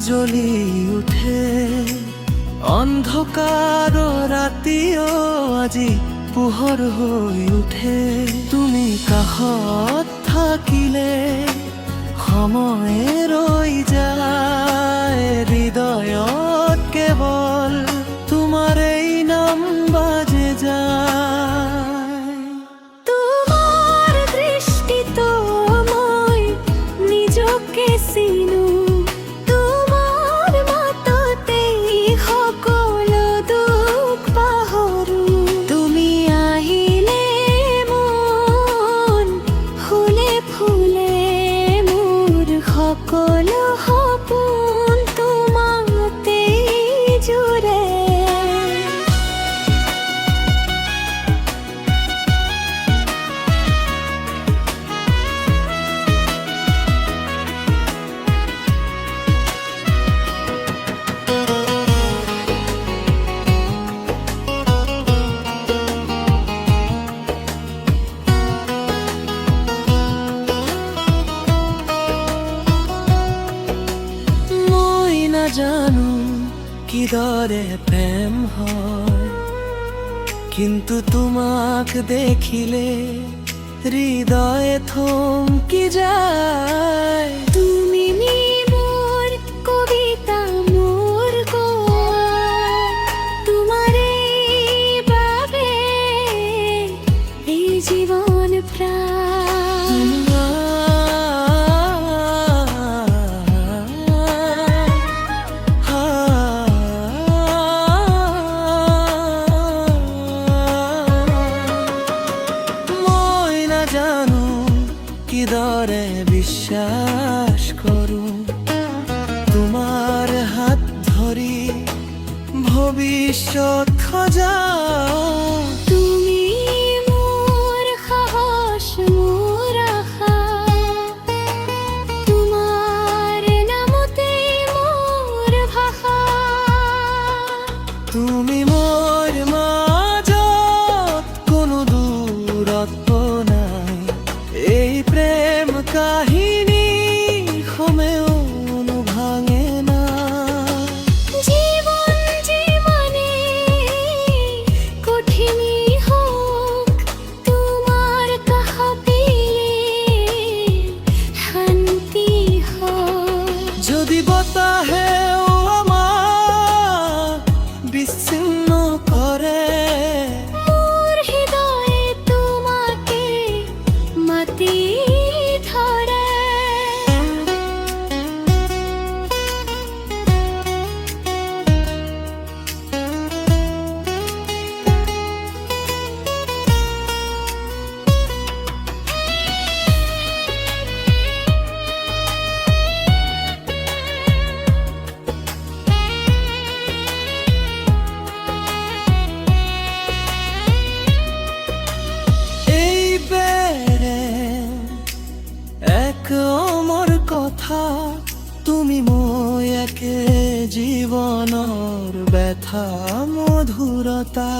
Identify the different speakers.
Speaker 1: জ্বলি উঠে অন্ধকার ৰাতিও আজি পোহৰ হৈ উঠে তুমি কাষত থাকিলে সময়ে ৰৈ যায় হৃদয়ত কেৱল তোমাৰ এই নাম বাজে যায়
Speaker 2: তোমার দৃষ্টিতো মই নিজকে চিনো তোমার মাততেই সকলো দুখ পাহৰো তুমি আহিলে মন ফুলে ফুলে মোৰ সকলো সপোন তোমাতেই জুৰে
Speaker 1: জানো কিদৰে প্ৰেম হয় কিন্তু তোমাক দেখিলে হৃদয়ে থমকি যায়
Speaker 2: তুমি মোৰ কবিতা মোৰ তোমাৰে বাবে এই জীবন প্রাণ
Speaker 1: জানো কিদৰে বিশ্বাস কৰো তোমাৰ হাত ধৰি ভৱিষ্যত খজা
Speaker 2: তুমি মোৰ সাহস মোৰ আশা তোমাৰ নামতে মোৰ ভাষা
Speaker 1: তুমি মোৰ মাজত কোনো দূৰত্ব নাই এই প্ৰেম কাহিনী সময়েও ভাঙে না
Speaker 2: জীবন জীবনে কঠিনী হোক তোমার কাষতে শান্তি হয়
Speaker 1: যদি বতাহেও আমাক বিচ্ছিন্ন কৰে
Speaker 2: মোৰ হৃদয়ে তোমাকে মাতি ধরে
Speaker 1: এক অমৰ কথা তুমি মই একে জীৱনৰ ব্যথা মধুৰতা